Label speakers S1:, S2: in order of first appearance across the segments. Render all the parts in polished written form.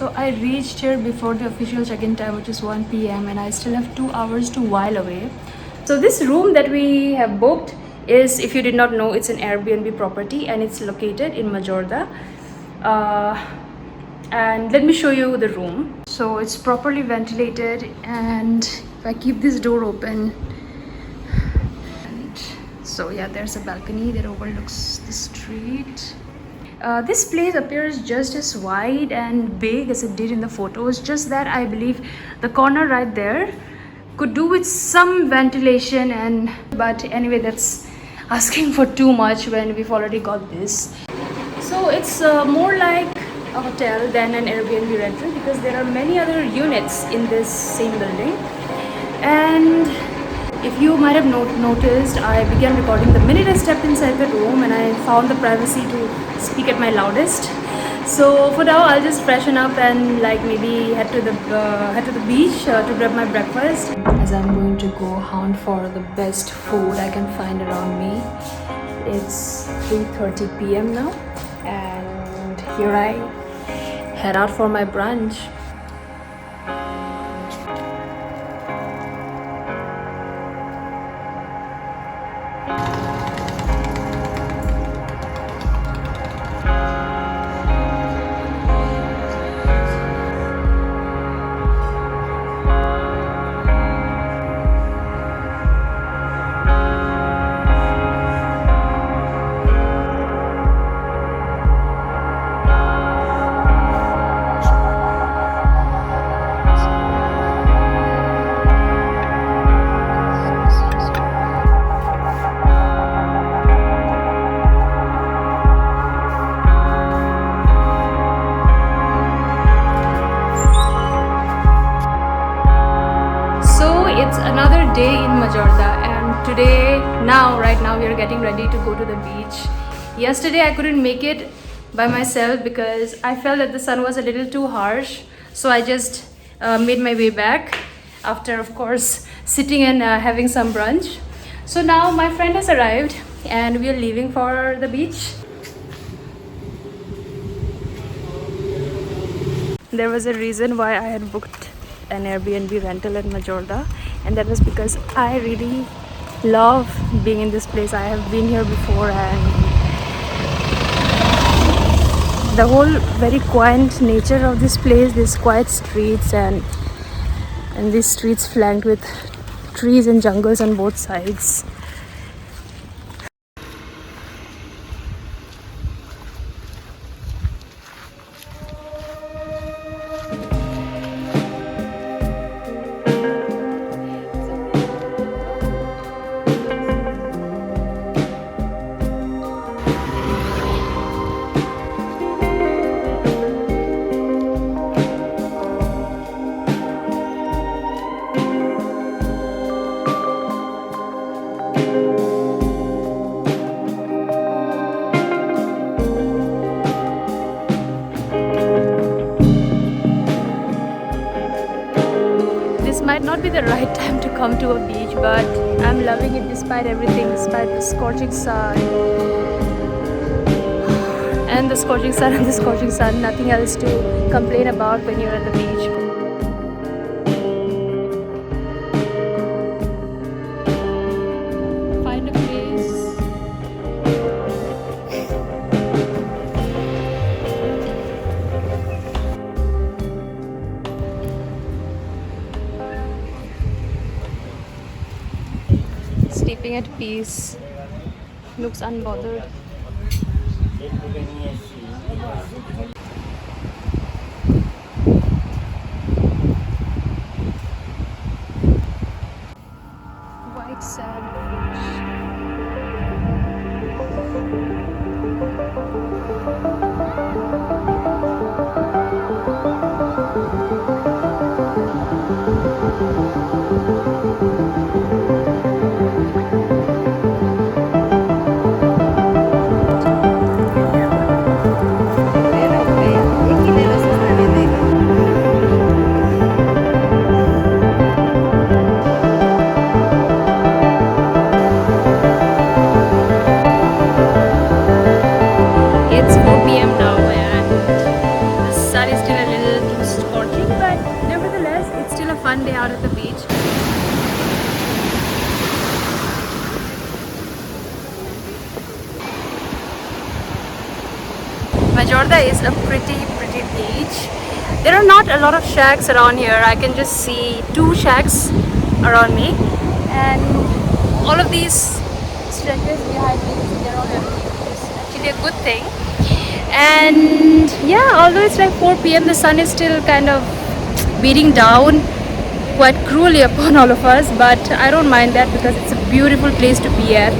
S1: So I reached here before the official check-in time, which is 1 p.m. and I still have 2 hours to while away. So this room that we have booked is, if you did not know, it's an Airbnb property and it's located in Majorda. And let me show you the room. So it's properly ventilated, and if I keep this door open, and so yeah, there's a balcony that overlooks the street. This place appears just as wide and big as it did in the photos, just that I believe the corner right there could do with some ventilation, and but anyway, that's asking for too much when we've already got this. So it's more like a hotel than an Airbnb rental, because there are many other units in this same building. And if you might have noticed, I began recording the minute I stepped inside the room, and I found the privacy to speak at my loudest. So for now, I'll just freshen up and like maybe head to the beach to grab my breakfast, as I'm going to go hunt for the best food I can find around me. It's 3:30 p.m. now, and here I head out for my brunch. It's another day in Majorda, and right now we are getting ready to go to the beach. Yesterday I couldn't make it by myself because I felt that the sun was a little too harsh, so I just made my way back after, of course, sitting and having some brunch. So now my friend has arrived and we are leaving for the beach. There was a reason why I had booked an Airbnb rental at Majorda, and that was because I really love being in this place. I have been here before, and the whole very quiet nature of this place, these quiet streets, and these streets flanked with trees and jungles on both sides. Might not be the right time to come to a beach, but I'm loving it despite everything, despite the scorching sun and the scorching sun and the scorching sun. Nothing else to complain about when you're at the beach. Find a place. Sleeping at peace, looks unbothered. White sand beach. beach. Majorda is a pretty beach. There are not a lot of shacks around here. I can just see 2 shacks around me, and all of these structures behind me, they're all empty, which is actually a good thing. And yeah, although it's like 4 p.m., the sun is still kind of beating down quite cruelly upon all of us, but I don't mind that because it's a beautiful place to be at.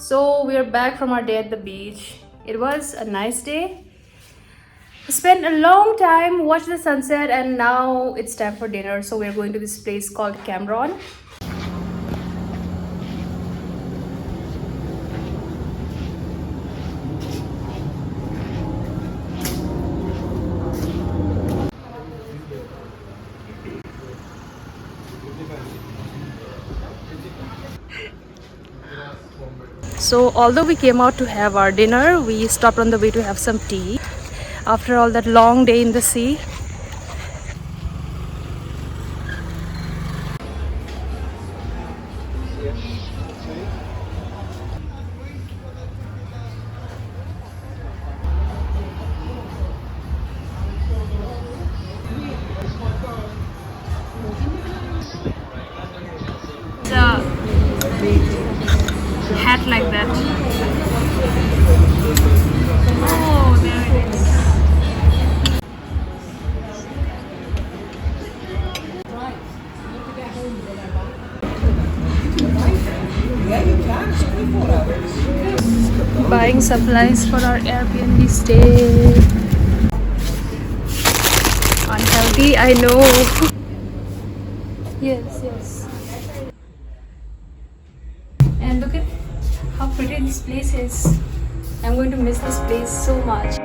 S1: So we are back from our day at the beach. It was a nice day. We spent a long time, watched the sunset, and now it's time for dinner. So we're going to this place called Cameron. So although we came out to have our dinner, we stopped on the way to have some tea after all that long day in the sea. It's a hat like that. Oh, there it is. Buying supplies for our Airbnb stay. Unhealthy, I know. Yes. And look at how pretty this place is. I'm going to miss this place so much.